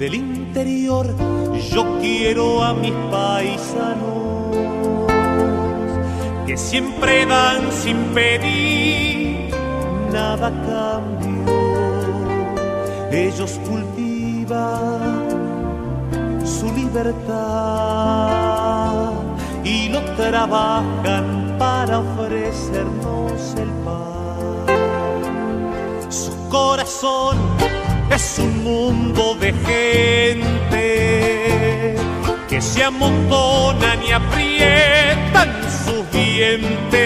del interior, yo quiero a mis paisanos que siempre dan sin pedir nada a cambio. Ellos cultivan su libertad y lo trabajan para ofrecernos el pan. Su corazón es un mundo de gente que se amontonan y aprietan sus dientes.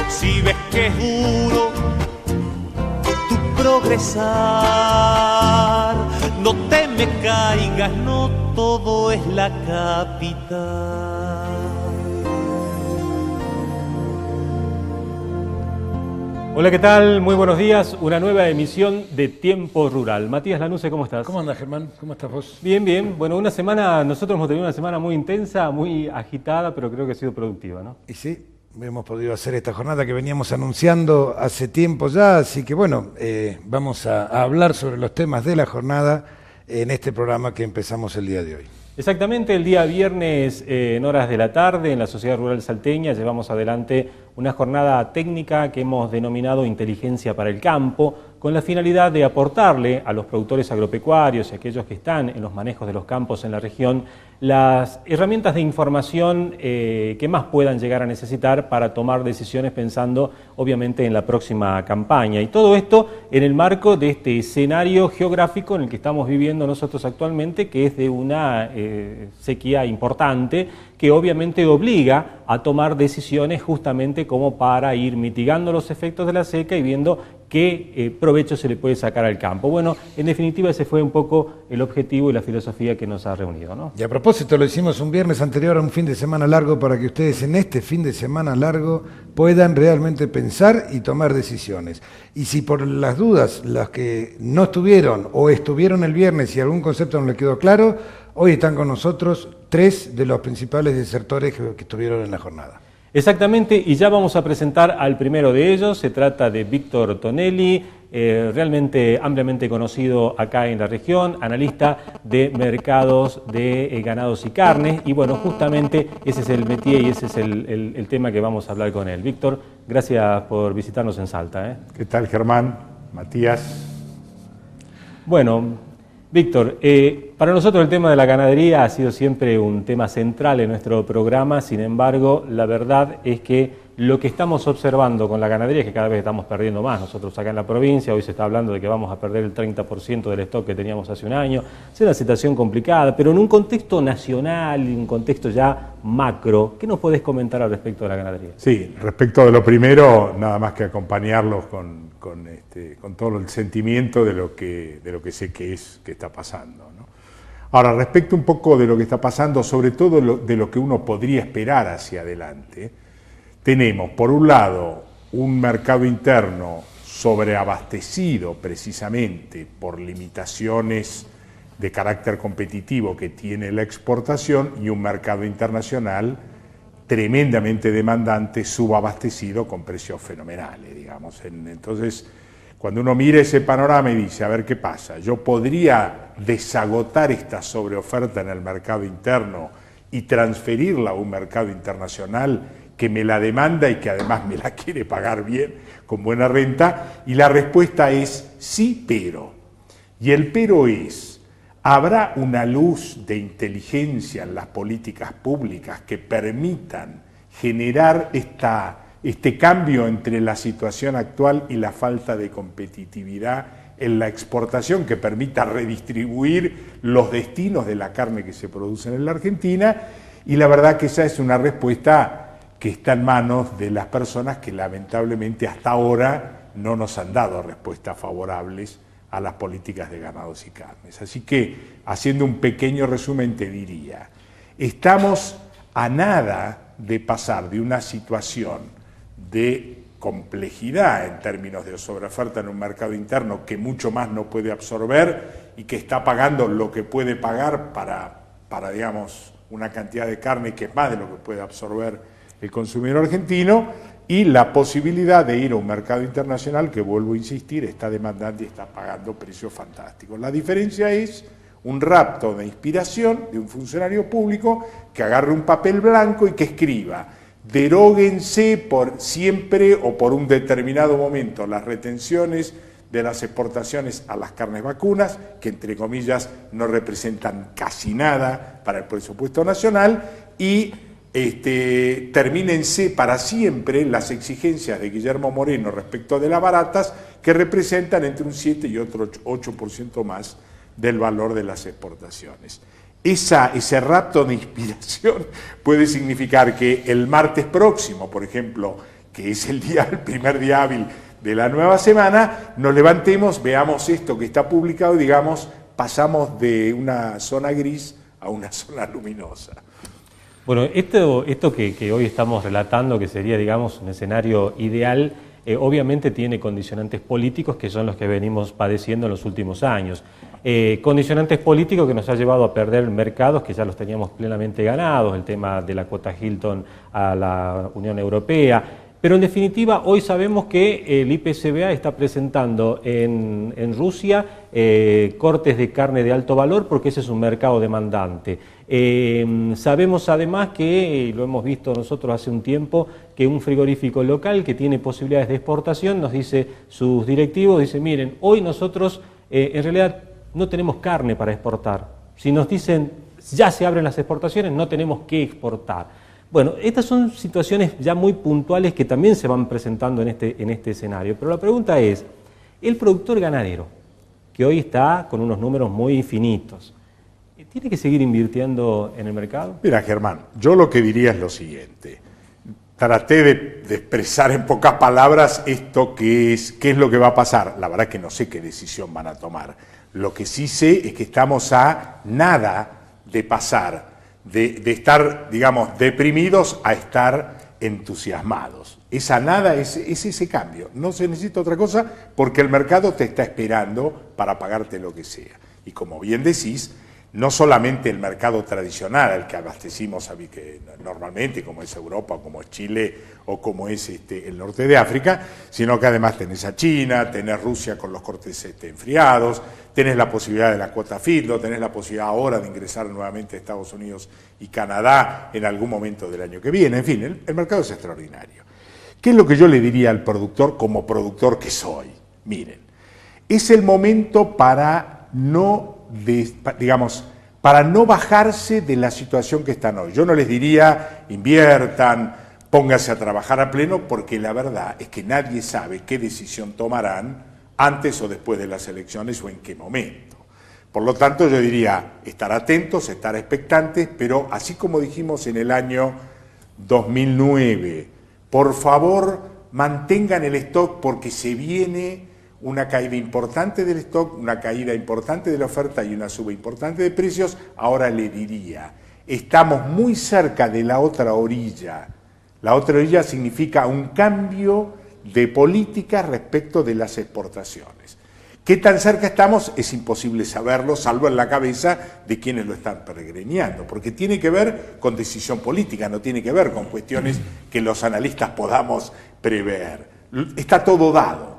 Si ves que es duro tu progresar, no te me caigas, no todo es la capital. Hola, ¿qué tal? Muy buenos días. Una nueva emisión de Tiempo Rural. Matías Lanuse, ¿cómo estás? ¿Cómo andas, Germán? ¿Cómo estás vos? Bien, bien. Bueno, nosotros hemos tenido una semana muy intensa, muy agitada, pero creo que ha sido productiva, ¿no? Y sí, hemos podido hacer esta jornada que veníamos anunciando hace tiempo ya, así que bueno, vamos a hablar sobre los temas de la jornada en este programa que empezamos el día de hoy. Exactamente, el día viernes en horas de la tarde en la Sociedad Rural Salteña llevamos adelante una jornada técnica que hemos denominado Inteligencia para el Campo, con la finalidad de aportarle a los productores agropecuarios y a aquellos que están en los manejos de los campos en la región las herramientas de información que más puedan llegar a necesitar para tomar decisiones pensando obviamente en la próxima campaña. Y todo esto en el marco de este escenario geográfico en el que estamos viviendo nosotros actualmente, que es de una sequía importante que obviamente obliga a tomar decisiones justamente como para ir mitigando los efectos de la seca y viendo qué provecho se le puede sacar al campo. Bueno, en definitiva ese fue un poco el objetivo y la filosofía que nos ha reunido, ¿no? Y a propósito, lo hicimos un viernes anterior a un fin de semana largo para que ustedes en este fin de semana largo puedan realmente pensar y tomar decisiones. Y si por las dudas, las que no estuvieron o estuvieron el viernes y algún concepto no les quedó claro, hoy están con nosotros 3 de los principales desertores que estuvieron en la jornada. Exactamente, y ya vamos a presentar al primero de ellos. Se trata de Víctor Tonelli, realmente ampliamente conocido acá en la región, analista de mercados de ganados y carnes, y bueno, justamente ese es el métier y ese es el tema que vamos a hablar con él. Víctor, gracias por visitarnos en Salta. ¿Qué tal, Germán? Matías. Bueno, Víctor, para nosotros el tema de la ganadería ha sido siempre un tema central en nuestro programa. Sin embargo, la verdad es que lo que estamos observando con la ganadería es que cada vez estamos perdiendo más. Nosotros acá en la provincia, hoy se está hablando de que vamos a perder el 30% del stock que teníamos hace un año. Es una situación complicada, pero en un contexto nacional, en un contexto ya macro, ¿qué nos podés comentar al respecto de la ganadería? Sí, respecto de lo primero, nada más que acompañarlos con todo el sentimiento de lo que sé que está pasando, ¿no? Ahora, respecto un poco de lo que está pasando, sobre todo de lo que uno podría esperar hacia adelante, tenemos, por un lado, un mercado interno sobreabastecido precisamente por limitaciones de carácter competitivo que tiene la exportación y un mercado internacional tremendamente demandante, subabastecido con precios fenomenales, digamos. Entonces, cuando uno mira ese panorama y dice, a ver qué pasa, yo podría desagotar esta sobreoferta en el mercado interno y transferirla a un mercado internacional que me la demanda y que además me la quiere pagar bien, con buena renta, y la respuesta es sí, pero. Y el pero es, ¿habrá una luz de inteligencia en las políticas públicas que permitan generar este cambio entre la situación actual y la falta de competitividad en la exportación, que permita redistribuir los destinos de la carne que se produce en la Argentina? Y la verdad que esa es una respuesta que está en manos de las personas que lamentablemente hasta ahora no nos han dado respuestas favorables a las políticas de ganados y carnes. Así que, haciendo un pequeño resumen, te diría, estamos a nada de pasar de una situación de complejidad en términos de sobreoferta en un mercado interno que mucho más no puede absorber y que está pagando lo que puede pagar para digamos, una cantidad de carne que es más de lo que puede absorber el consumidor argentino, y la posibilidad de ir a un mercado internacional que, vuelvo a insistir, está demandando y está pagando precios fantásticos. La diferencia es un rapto de inspiración de un funcionario público que agarre un papel blanco y que escriba: deróguense por siempre o por un determinado momento las retenciones de las exportaciones a las carnes vacunas, que entre comillas no representan casi nada para el presupuesto nacional, y termínense para siempre las exigencias de Guillermo Moreno respecto de las baratas, que representan entre un 7 y otro 8% más del valor de las exportaciones. Ese rapto de inspiración puede significar que el martes próximo, por ejemplo, que es el primer día hábil de la nueva semana, nos levantemos, veamos esto que está publicado y digamos, pasamos de una zona gris a una zona luminosa. Bueno, esto que hoy estamos relatando, que sería, digamos, un escenario ideal, obviamente tiene condicionantes políticos que son los que venimos padeciendo en los últimos años. Condicionantes políticos que nos ha llevado a perder mercados que ya los teníamos plenamente ganados, el tema de la cuota Hilton a la Unión Europea. Pero en definitiva, hoy sabemos que el IPCBA está presentando en Rusia cortes de carne de alto valor porque ese es un mercado demandante. Sabemos además que, lo hemos visto nosotros hace un tiempo, que un frigorífico local que tiene posibilidades de exportación nos dice, sus directivos dicen, miren, hoy nosotros en realidad no tenemos carne para exportar. Si nos dicen, ya se abren las exportaciones, no tenemos que exportar. Bueno, estas son situaciones ya muy puntuales que también se van presentando en este escenario. Pero la pregunta es, el productor ganadero, que hoy está con unos números muy finitos, ¿tiene que seguir invirtiendo en el mercado? Mira, Germán, yo lo que diría es lo siguiente. Traté de expresar en pocas palabras esto qué es lo que va a pasar. La verdad es que no sé qué decisión van a tomar. Lo que sí sé es que estamos a nada de pasar de estar, digamos, deprimidos a estar entusiasmados. Esa nada es ese cambio. No se necesita otra cosa porque el mercado te está esperando para pagarte lo que sea. Y como bien decís, no solamente el mercado tradicional al que abastecimos normalmente, como es Europa, como es Chile o como es el norte de África, sino que además tenés a China, tenés Rusia con los cortes enfriados, tenés la posibilidad de la cuota FIDLO, tenés la posibilidad ahora de ingresar nuevamente a Estados Unidos y Canadá en algún momento del año que viene. En fin, el mercado es extraordinario. ¿Qué es lo que yo le diría al productor como productor que soy? Miren, es el momento para no bajarse de la situación que están hoy. Yo no les diría inviertan, pónganse a trabajar a pleno, porque la verdad es que nadie sabe qué decisión tomarán antes o después de las elecciones o en qué momento. Por lo tanto, yo diría estar atentos, estar expectantes, pero así como dijimos en el año 2009, por favor mantengan el stock porque se viene una caída importante del stock, una caída importante de la oferta y una suba importante de precios. Ahora le diría, estamos muy cerca de la otra orilla. La otra orilla significa un cambio de política respecto de las exportaciones. ¿Qué tan cerca estamos? Es imposible saberlo, salvo en la cabeza de quienes lo están peregrinando, porque tiene que ver con decisión política, no tiene que ver con cuestiones que los analistas podamos prever. Está todo dado.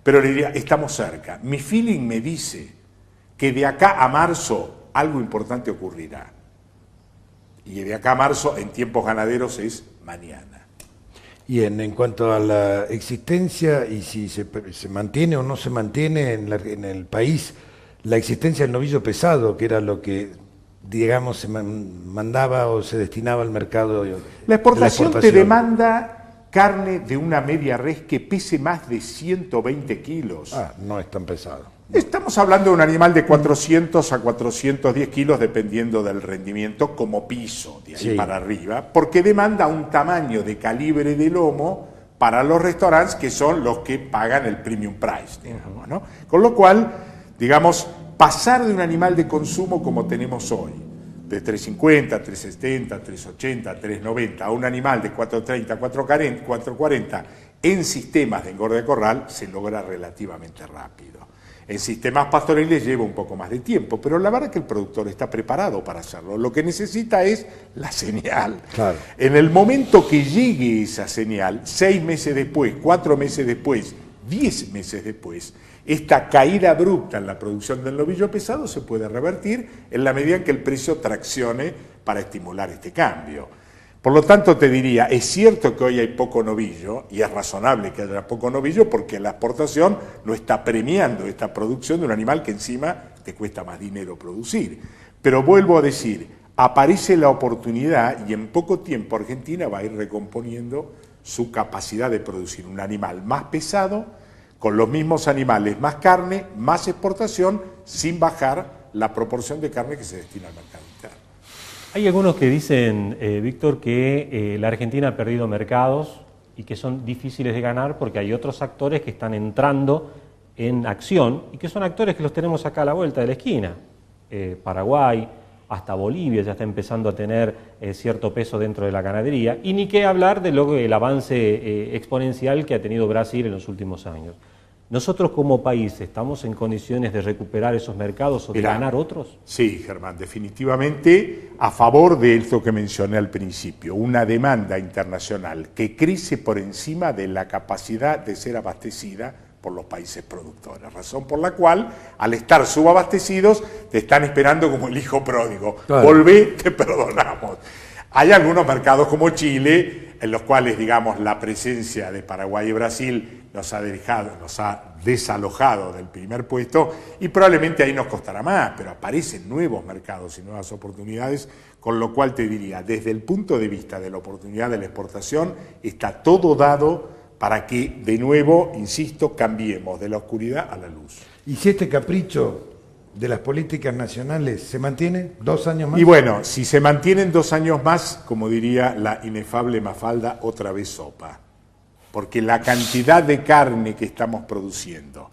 Pero le diría, estamos cerca. Mi feeling me dice que de acá a marzo algo importante ocurrirá. Y de acá a marzo, en tiempos ganaderos, es mañana. Y en cuanto a la existencia y si se mantiene o no se mantiene en el país la existencia del novillo pesado, que era lo que, digamos, se mandaba o se destinaba al mercado. La exportación te demanda carne de una media res que pese más de 120 kilos. No es tan pesado. Estamos hablando de un animal de 400 a 410 kilos, dependiendo del rendimiento, como piso, de ahí para arriba, porque demanda un tamaño de calibre de lomo para los restaurantes que son los que pagan el premium price, digamos, ¿no? Con lo cual, digamos, pasar de un animal de consumo como tenemos hoy, de 350, 370, 380, 390, a un animal de 430, 440 en sistemas de engorde de corral, se logra relativamente rápido. En sistemas pastoriles lleva un poco más de tiempo, pero la verdad es que el productor está preparado para hacerlo. Lo que necesita es la señal. Claro. En el momento que llegue esa señal, 6 meses después, 4 meses después, 10 meses después, esta caída abrupta en la producción del novillo pesado se puede revertir en la medida en que el precio traccione para estimular este cambio. Por lo tanto, te diría, es cierto que hoy hay poco novillo, y es razonable que haya poco novillo porque la exportación no está premiando esta producción de un animal que encima te cuesta más dinero producir. Pero vuelvo a decir, aparece la oportunidad y en poco tiempo Argentina va a ir recomponiendo su capacidad de producir un animal más pesado, con los mismos animales, más carne, más exportación, sin bajar la proporción de carne que se destina al mercado interno. Hay algunos que dicen, Víctor, que la Argentina ha perdido mercados y que son difíciles de ganar porque hay otros actores que están entrando en acción y que son actores que los tenemos acá a la vuelta de la esquina. Paraguay, hasta Bolivia ya está empezando a tener cierto peso dentro de la ganadería, y ni qué hablar del avance exponencial que ha tenido Brasil en los últimos años. ¿Nosotros como país estamos en condiciones de recuperar esos mercados o de ganar otros? Sí, Germán, definitivamente a favor de esto que mencioné al principio, una demanda internacional que crece por encima de la capacidad de ser abastecida por los países productores, razón por la cual, al estar subabastecidos, te están esperando como el hijo pródigo. Claro. Volvé, te perdonamos. Hay algunos mercados como Chile, en los cuales, digamos, la presencia de Paraguay y Brasil nos ha desalojado del primer puesto, y probablemente ahí nos costará más, pero aparecen nuevos mercados y nuevas oportunidades, con lo cual te diría, desde el punto de vista de la oportunidad de la exportación, está todo dado para que, de nuevo, insisto, cambiemos de la oscuridad a la luz. ¿Y si este capricho de las políticas nacionales se mantiene 2 años más? Y bueno, si se mantienen 2 años más, como diría la inefable Mafalda, otra vez sopa. Porque la cantidad de carne que estamos produciendo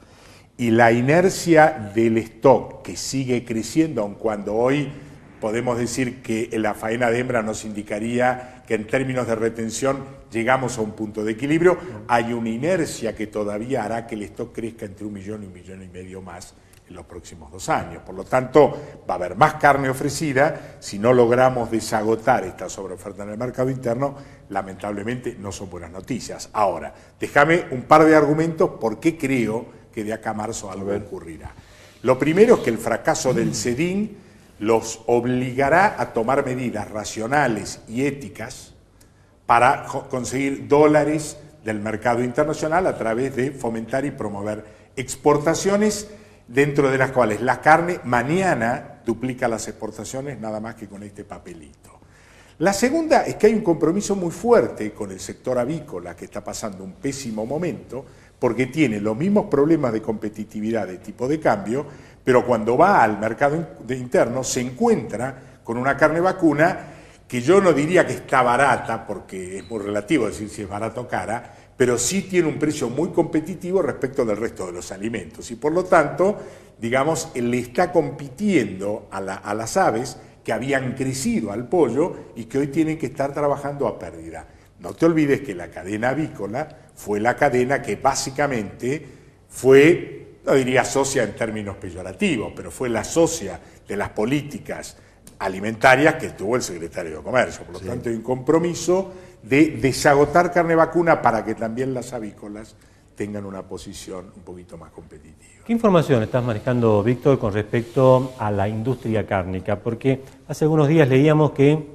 y la inercia del stock que sigue creciendo, aun cuando hoy podemos decir que la faena de hembra nos indicaría que en términos de retención llegamos a un punto de equilibrio, hay una inercia que todavía hará que el stock crezca entre 1 millón y 1,5 millones más en los próximos 2 años. Por lo tanto, va a haber más carne ofrecida. Si no logramos desagotar esta sobreoferta en el mercado interno, lamentablemente no son buenas noticias. Ahora, déjame un par de argumentos por qué creo que de acá a marzo algo ocurrirá. Lo primero es que el fracaso del CEDIN los obligará a tomar medidas racionales y éticas para conseguir dólares del mercado internacional a través de fomentar y promover exportaciones, dentro de las cuales la carne mañana duplica las exportaciones nada más que con este papelito. La segunda es que hay un compromiso muy fuerte con el sector avícola, que está pasando un pésimo momento porque tiene los mismos problemas de competitividad de tipo de cambio, pero cuando va al mercado interno se encuentra con una carne vacuna que yo no diría que está barata, porque es muy relativo decir si es barata o cara, pero sí tiene un precio muy competitivo respecto del resto de los alimentos, y por lo tanto, digamos, le está compitiendo a las aves que habían crecido al pollo y que hoy tienen que estar trabajando a pérdida. No te olvides que la cadena avícola fue la cadena que básicamente fue, no diría socia en términos peyorativos, pero fue la socia de las políticas alimentarias que tuvo el secretario de Comercio. Por lo tanto, hay un compromiso de desagotar carne vacuna para que también las avícolas tengan una posición un poquito más competitiva. ¿Qué información estás manejando, Víctor, con respecto a la industria cárnica? Porque hace algunos días leíamos que,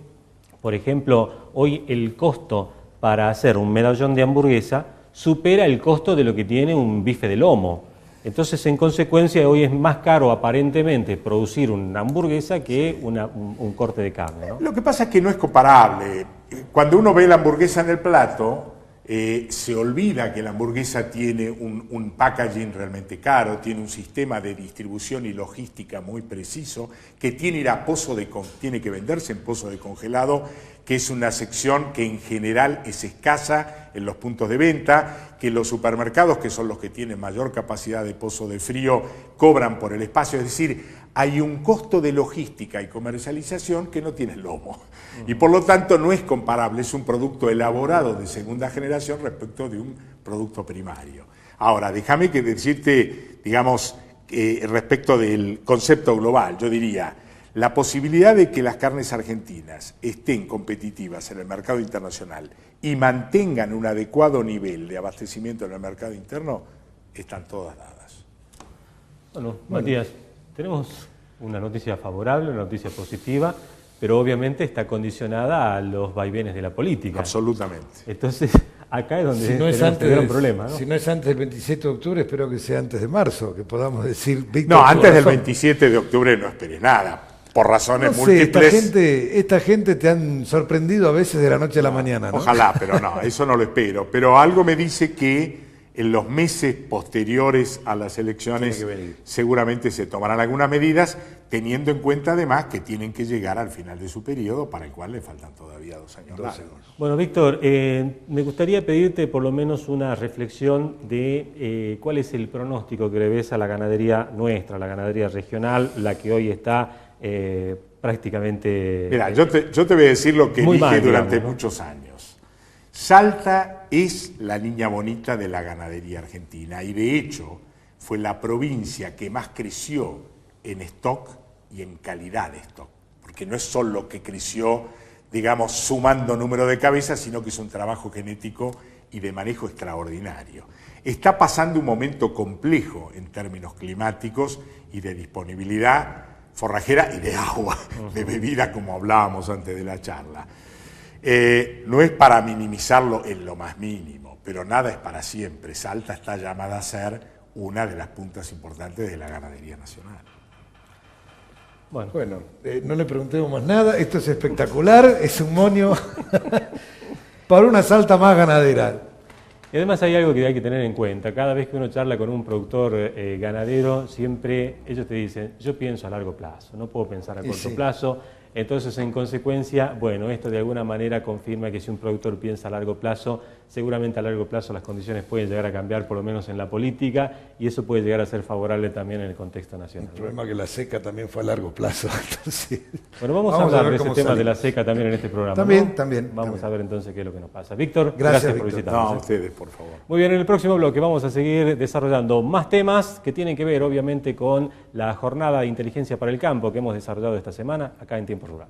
por ejemplo, hoy el costo para hacer un medallón de hamburguesa supera el costo de lo que tiene un bife de lomo. Entonces, en consecuencia, hoy es más caro aparentemente producir una hamburguesa que un corte de carne, ¿no? Lo que pasa es que no es comparable. Cuando uno ve la hamburguesa en el plato, se olvida que la hamburguesa tiene un packaging realmente caro, tiene un sistema de distribución y logística muy preciso, que tiene que venderse en pozo de congelado, que es una sección que en general es escasa en los puntos de venta, que los supermercados, que son los que tienen mayor capacidad de pozo de frío, cobran por el espacio. Es decir, hay un costo de logística y comercialización que no tiene el lomo. Y por lo tanto no es comparable, es un producto elaborado de segunda generación respecto de un producto primario. Ahora, déjame que decirte, digamos, respecto del concepto global. Yo diría, la posibilidad de que las carnes argentinas estén competitivas en el mercado internacional y mantengan un adecuado nivel de abastecimiento en el mercado interno, están todas dadas. Bueno, Matías, tenemos una noticia favorable, una noticia positiva, pero obviamente está condicionada a los vaivenes de la política. Absolutamente. Entonces, acá es donde Si no es tenemos antes, un problema, ¿no? Si no es antes del 27 de octubre, espero que sea antes de marzo, que podamos decir... Víctor, No, antes del razón. 27 de octubre no esperes nada, por razones No sé, múltiples. esta gente te han sorprendido a veces de la noche a la mañana, ¿no? Ojalá, pero no, eso no lo espero. Pero algo me dice que en los meses posteriores a las elecciones Tiene que venir. seguramente se tomarán algunas medidas, teniendo en cuenta además que tienen que llegar al final de su periodo, para el cual le faltan todavía 2 años largos. Bueno, Víctor, me gustaría pedirte por lo menos una reflexión de cuál es el pronóstico que le ves a la ganadería nuestra, la ganadería regional, la que hoy está prácticamente... Mira, yo te voy a decir lo que muy dije mal, durante digamos, ¿no? muchos años. Salta es la niña bonita de la ganadería argentina y de hecho fue la provincia que más creció en stock y en calidad de stock, porque no es solo que creció, digamos, sumando número de cabezas, sino que es un trabajo genético y de manejo extraordinario. Está pasando un momento complejo en términos climáticos y de disponibilidad forrajera y de agua, de bebida, como hablábamos antes de la charla. No es para minimizarlo en lo más mínimo, pero nada es para siempre. Salta está llamada a ser una de las puntas importantes de la ganadería nacional. Bueno, no le preguntemos más nada, esto es espectacular, es un monio para una Salta más ganadera. Y además hay algo que hay que tener en cuenta. Cada vez que uno charla con un productor ganadero, siempre ellos te dicen, yo pienso a largo plazo, no puedo pensar a corto plazo. Entonces, en consecuencia, bueno, esto de alguna manera confirma que si un productor piensa a largo plazo, seguramente a largo plazo las condiciones pueden llegar a cambiar, por lo menos en la política, y eso puede llegar a ser favorable también en el contexto nacional. El problema es que la seca también fue a largo plazo. Entonces, bueno, vamos a hablar ver de ese cómo tema salimos. de la seca también en este programa. También, ¿no? también. Vamos a ver entonces qué es lo que nos pasa. Víctor, gracias por Víctor. visitarnos. No, a ustedes, por favor. Muy bien, en el próximo bloque vamos a seguir desarrollando más temas que tienen que ver, obviamente, con la jornada de inteligencia para el campo que hemos desarrollado esta semana acá en Tiempo Rural.